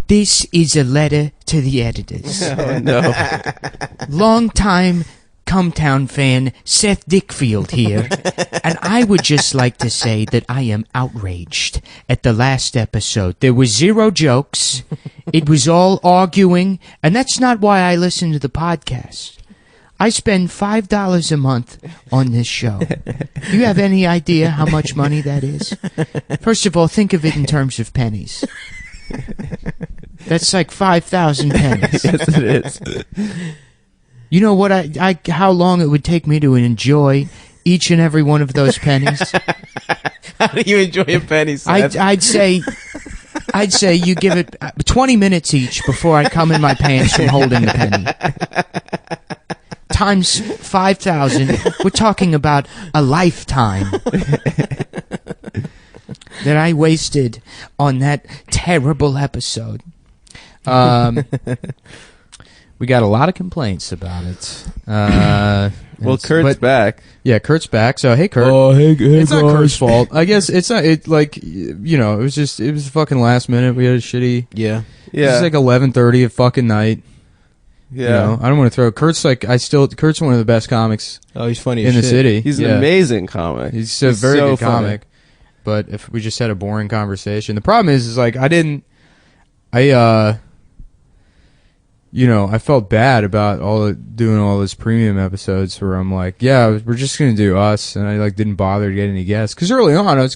This is a letter to the editors. Oh, no. Long-time Cumtown fan Seth Dickfield here, and I would just like to say that I am outraged at the last episode. There was 0 jokes. It was all arguing, and that's not why I listen to the podcast. I spend $5 a month on this show. Do you have any idea how much money that is? First of all, think of it in terms of pennies. That's like 5,000 pennies. Yes, it is. You know what? How long it would take me to enjoy each and every one of those pennies? How do you enjoy a penny, Seth? I'd say you give it 20 minutes each before I come in my pants from holding the penny. Times 5,000. We're talking about a lifetime that I wasted on that terrible episode. We got a lot of complaints about it. Well, Kurt's back. Yeah, Kurt's back. So, hey, Kurt. Oh, hey, it's not Kurt's fault. I guess it's not. It was fucking last minute. We had a shitty. Yeah. It was like 11:30 at fucking night. Yeah. You know, I don't want to throw. Kurt's one of the best comics. Oh, he's funny in the city. He's an amazing comic. He's a very good comic. But if we just had a boring conversation, the problem is like I felt bad about doing all those premium episodes where I'm like, yeah, we're just gonna do us, and I didn't bother to get any guests because early on I was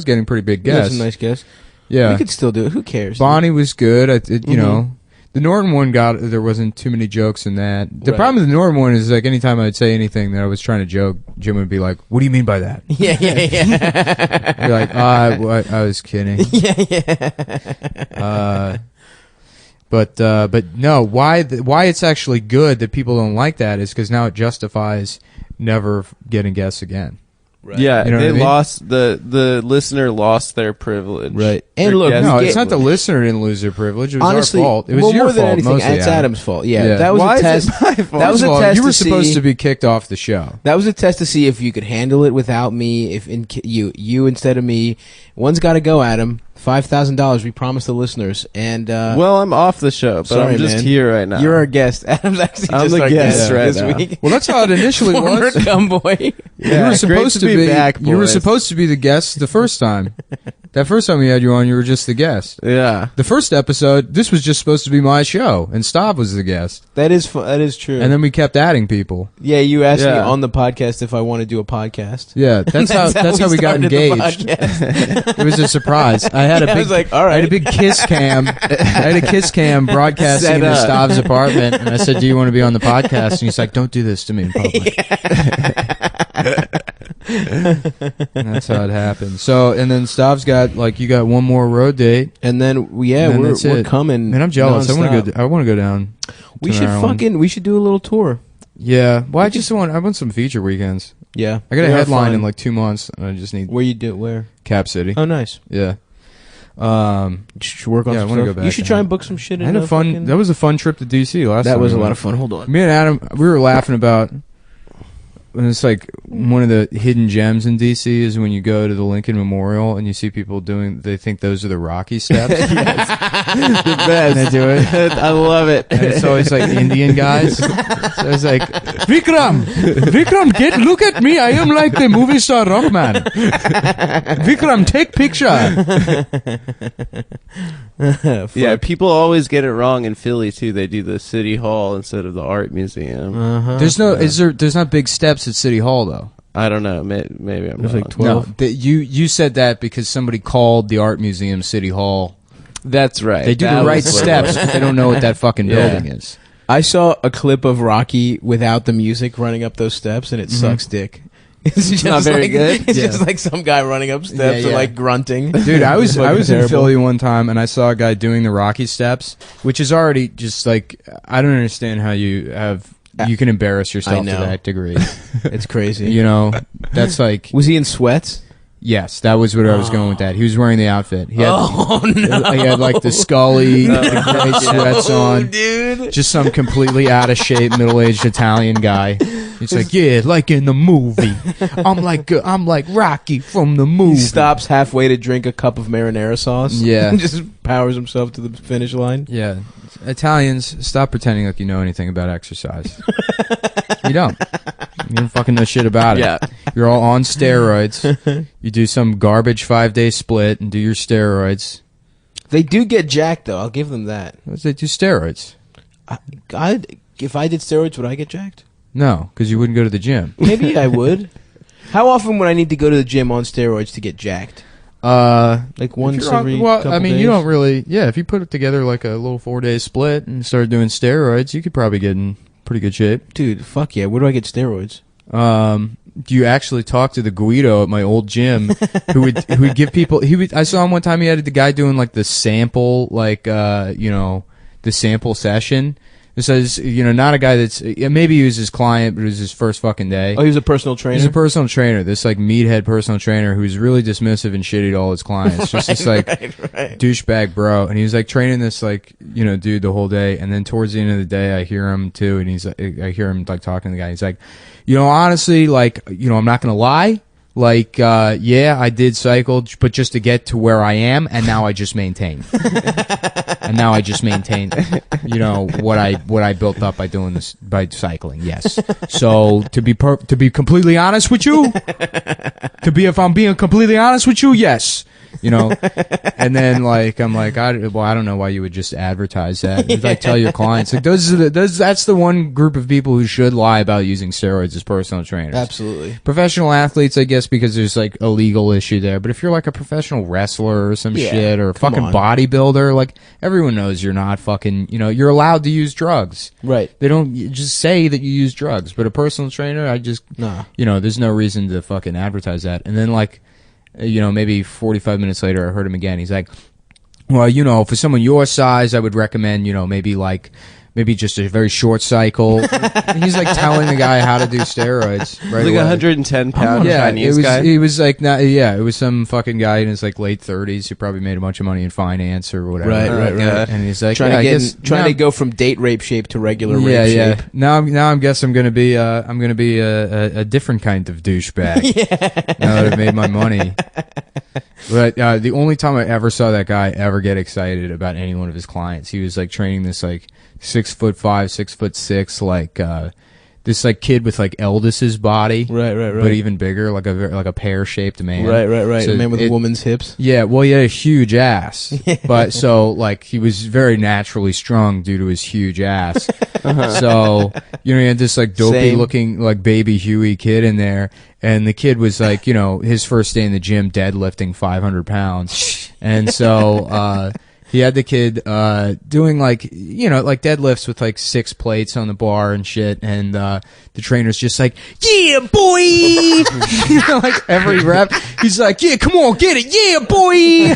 getting pretty big guests. Some nice guests. Yeah, we could still do it. Who cares? Bonnie was good. You know, the Norton one there wasn't too many jokes in that. The problem with the Norton one is like anytime I'd say anything that I was trying to joke, Jim would be like, "What do you mean by that?" Yeah. You're like, I was kidding. Yeah. But no, why it's actually good that people don't like that is because now it justifies never getting guests again. Right. Yeah, you know they what I mean? lost the listener lost their privilege. Right. And look, no, it's not the listener didn't lose their privilege. It was honestly, our fault. It was your more than fault. anything, Mostly, it's Adam's fault. Yeah, Yeah. that was Why a test. is it my fault? That was a First of all, test. you were supposed to be kicked off the show. That was a test to see if you could handle it without me. If you instead of me, one's got to go, Adam. $5,000 we promised the listeners, and well, I'm off the show, but sorry, I'm just man. here right now. You're our guest. Adam's actually I'm just the our guest right this now. week. Well, that's how it initially Former was. Gumboy. Yeah, you were supposed great to be back, You were boys. supposed to be the guest the first time. That first time we had you on, you were just the guest. Yeah. The first episode, this was just supposed to be my show, and Stav was the guest. That is true. And then we kept adding people. Yeah, you asked me Yeah. on the podcast if I want to do a podcast. Yeah, that's how we got started the engaged. podcast. It was a surprise. I had a I big, was like, all right. I had a big kiss cam. I had a kiss cam broadcasting Set into up. Stav's apartment, and I said, "Do you want to be on the podcast?" And he's like, "Don't do this to me in public." And that's how it happened. So, and then Stav's got you got one more road date, And then then we're that's it. coming. Man, I'm jealous. nonstop. I want to go down. We to should Maryland. we should do a little tour. Yeah. Well, I want some feature weekends. Yeah, I got a They are headline fun. in 2 months, and I just need Where? Cap City. Oh, nice. Yeah. You should work on Yeah, I some wanna stuff. go back You should and try have- and book some shit. I had a fun. That was a fun trip to DC last time. That was a we lot went. of fun. Hold on. Me and Adam, we were laughing about. And it's like one of the hidden gems in DC is when you go to the Lincoln Memorial and you see people they think those are the Rocky steps. The best. And they do it. I love it. And it's always like Indian guys. So it's like, Vikram, look at me. I am like the movie star Rockman. Vikram, take picture. Yeah, people always get it wrong in Philly too. They do the City Hall instead of the Art Museum. Uh-huh. There's not big steps at City Hall though. I don't know. Maybe I'm There's wrong. like 12. No, you said that because somebody called the Art Museum City Hall. That's right. They do That the right was what it steps, was. but they don't know what that fucking Yeah. building is. I saw a clip of Rocky without the music running up those steps, and it sucks dick. It's just not very good? It's Yeah. just like some guy running up steps Yeah, and yeah. grunting. Dude, I was Fucking in terrible. Philly one time and I saw a guy doing the Rocky steps, which is already just I don't understand how you can embarrass yourself to know. that degree. It's crazy. You know, that's like Was he in sweats? Yes, that was what I was going with that. He was wearing the outfit. He had, no. he had like the Scully, the gray sweats on. Dude. Just some completely out of shape, middle-aged Italian guy. He's like, yeah, like in the movie. I'm like Rocky from the movie. He stops halfway to drink a cup of marinara sauce. Yeah. And just powers himself to the finish line. Yeah. Italians, stop pretending like you know anything about exercise. You don't. You don't fucking know shit about it. Yeah. You're all on steroids. You do some garbage 5-day split and do your steroids. They do get jacked, though. I'll give them that. They do steroids. If I did steroids, would I get jacked? No, because you wouldn't go to the gym. Maybe I would. How often would I need to go to the gym on steroids to get jacked? Like once every couple I mean, days? you don't really... Yeah, if you put it together like a little 4-day split and start doing steroids, you could probably get in pretty good shape. Dude, fuck yeah. Where do I get steroids? You actually talked to the Guido at my old gym who would give people... I saw him one time, he had the guy doing like the sample, like, the sample session. This is, not a guy that's... Maybe he was his client, but it was his first fucking day. Oh, he was a personal trainer? He's a personal trainer. This, like, meathead personal trainer who's really dismissive and shitty to all his clients. Just this, like, douchebag bro. And he was, like, training this, like, dude the whole day. And then towards the end of the day, I hear him, too. And I hear him, like, talking to the guy. He's like, honestly, like, I'm not going to lie. Like, yeah, I did cycle, but just to get to where I am, and now I just maintain. And now I just maintain, what I built up by doing this, by cycling. Yes. So to be completely honest with you, if I'm being completely honest with you, yes. And then like I'm like I don't know why you would just advertise that. You'd, like tell your clients like that's the one group of people who should lie about using steroids as personal trainers. Absolutely. Professional athletes, I guess, because there's like a legal issue there. But if you're like a professional wrestler or some shit or a fucking bodybuilder, like everyone knows you're not fucking. You're allowed to use drugs. Right. They don't just say that you use drugs. But a personal trainer, I just there's no reason to fucking advertise that. And then like. Maybe 45 minutes later, I heard him again. He's like, well, for someone your size, I would recommend, maybe just a very short cycle. And he's like telling the guy how to do steroids. Right, like 110-pound Chinese guy. He was like, it was some fucking guy in his like late 30s who probably made a bunch of money in finance or whatever. Right. And he's like, trying to go from date rape shape to regular rape shape. Now I guess I'm gonna be a different kind of douchebag. Now that I've made my money. But the only time I ever saw that guy ever get excited about any one of his clients, he was like training this like 6'5", 6'6", like this like kid with like Eldis's body, right, but even bigger, like a pear shaped man, right. So a man with a woman's hips. Yeah, well, he had a huge ass, but so like he was very naturally strong due to his huge ass. So he had this like dopey looking like baby Huey kid in there. And the kid was like, his first day in the gym deadlifting 500 pounds. And so, he had the kid, doing like, like deadlifts with like 6 plates on the bar and shit. And, the trainer's just like, yeah, boy! Like every rep, he's like, yeah, come on, get it. Yeah, boy!